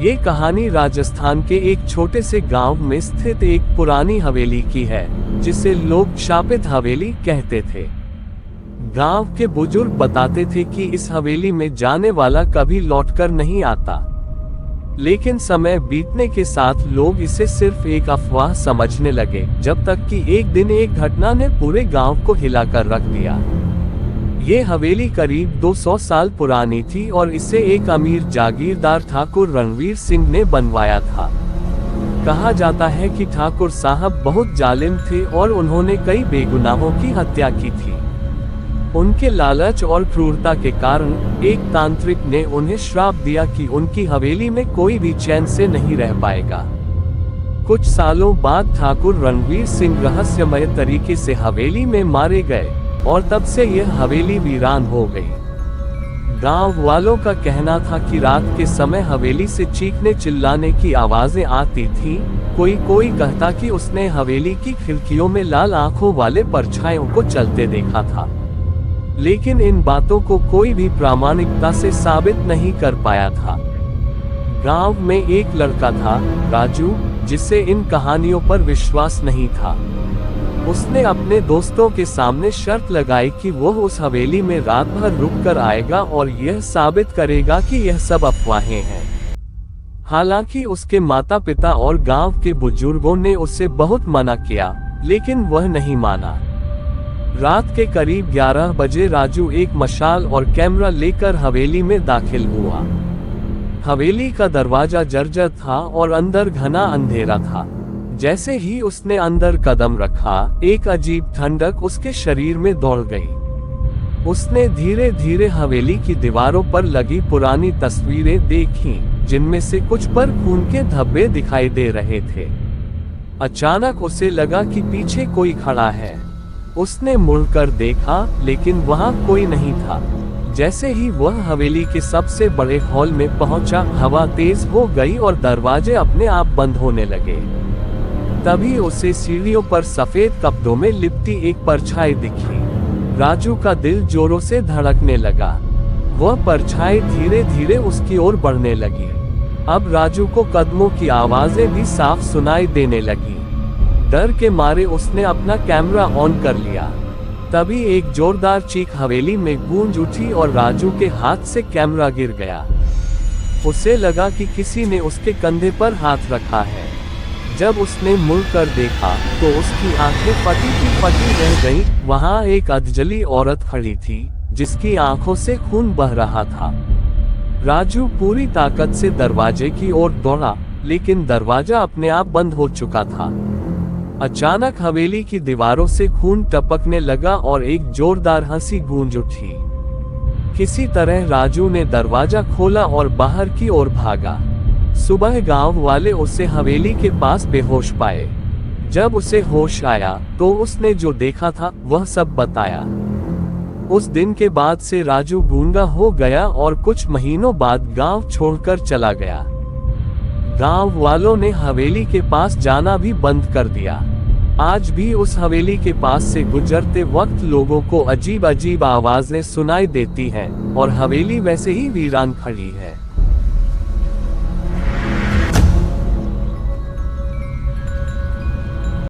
ये कहानी राजस्थान के एक छोटे से गांव में स्थित एक पुरानी हवेली की है, जिसे लोग शापित हवेली कहते थे। गांव के बुजुर्ग बताते थे कि इस हवेली में जाने वाला कभी लौटकर नहीं आता। लेकिन समय बीतने के साथ लोग इसे सिर्फ एक अफवाह समझने लगे, जब तक कि एक दिन एक घटना ने पूरे गांव को हिलाकर रख दिया। ये हवेली करीब 200 साल पुरानी थी और इसे एक अमीर जागीरदार ठाकुर रणवीर सिंह ने बनवाया था। कहा जाता है कि ठाकुर साहब बहुत जालिम थे और उन्होंने कई बेगुनाहों की हत्या की थी। उनके लालच और क्रूरता के कारण एक तांत्रिक ने उन्हें श्राप दिया कि उनकी हवेली में कोई भी चैन से नहीं रह पाएगा। कुछ सालों बाद ठाकुर रणवीर सिंह रहस्यमय तरीके से हवेली में मारे गए और तब से यह हवेली वीरान हो गई। गांव वालों का कहना था कि रात के समय हवेली से चीखने चिल्लाने की आवाजें आती थीं। कोई कहता कि उसने हवेली की खिड़कियों में लाल आंखों वाले परछाइयों को चलते देखा था। लेकिन इन बातों को कोई भी प्रामाणिकता से साबित नहीं कर पाया था। गांव में एक लड़का था, राजू, जिसे इन कहानियों पर विश्वास नहीं था। उसने अपने दोस्तों के सामने शर्त लगाई कि वह उस हवेली में रात भर रुक कर आएगा और यह साबित करेगा कि यह सब अफवाहें हैं। हालांकि उसके माता पिता और गांव के बुजुर्गों ने उसे बहुत मना किया, लेकिन वह नहीं माना। रात के करीब 11 बजे राजू एक मशाल और कैमरा लेकर हवेली में दाखिल हुआ। हवेली का दरवाजा जर्जर था और अंदर घना अंधेरा था। जैसे ही उसने अंदर कदम रखा, एक अजीब ठंडक उसके शरीर में दौड़ गई। उसने धीरे धीरे हवेली की दीवारों पर लगी पुरानी तस्वीरें देखीं, जिनमें से कुछ पर खून के धब्बे दिखाई दे रहे थे। अचानक उसे लगा कि पीछे कोई खड़ा है। उसने मुड़कर देखा, लेकिन वहां कोई नहीं था। जैसे ही वह हवेली के सबसे बड़े हॉल में पहुंचा, हवा तेज हो गई और दरवाजे अपने आप बंद होने लगे। तभी उसे सीढ़ियों पर सफेद कपड़ों में लिपटी एक परछाई दिखी। राजू का दिल जोरों से धड़कने लगा। वह परछाई धीरे धीरे उसकी ओर बढ़ने लगी। अब राजू को कदमों की आवाजें भी साफ सुनाई देने लगी। डर के मारे उसने अपना कैमरा ऑन कर लिया। तभी एक जोरदार चीख हवेली में गूंज उठी और राजू के हाथ से कैमरा गिर गया। उसे लगा कि किसी ने उसके कंधे पर हाथ रखा है। जब उसने मुड़कर देखा तो उसकी आंखें फटी की फटी रह गईं। वहां एक अधजली औरत खड़ी थी, जिसकी आंखों से खून बह रहा था। राजू पूरी ताकत से दरवाजे की ओर दौड़ा, लेकिन दरवाजा अपने आप बंद हो चुका था। अचानक हवेली की दीवारों से खून टपकने लगा और एक जोरदार हंसी गूंज उठी। किसी तरह राजू ने दरवाजा खोला और बाहर की ओर भागा। सुबह गांव वाले उसे हवेली के पास बेहोश पाए। जब उसे होश आया तो उसने जो देखा था वह सब बताया। उस दिन के बाद से राजू गूंगा हो गया और कुछ महीनों बाद गांव छोड़कर चला गया। गांव वालों ने हवेली के पास जाना भी बंद कर दिया। आज भी उस हवेली के पास से गुजरते वक्त लोगों को अजीब अजीब आवाजें सुनाई देती हैं और हवेली वैसे ही वीरान खड़ी है।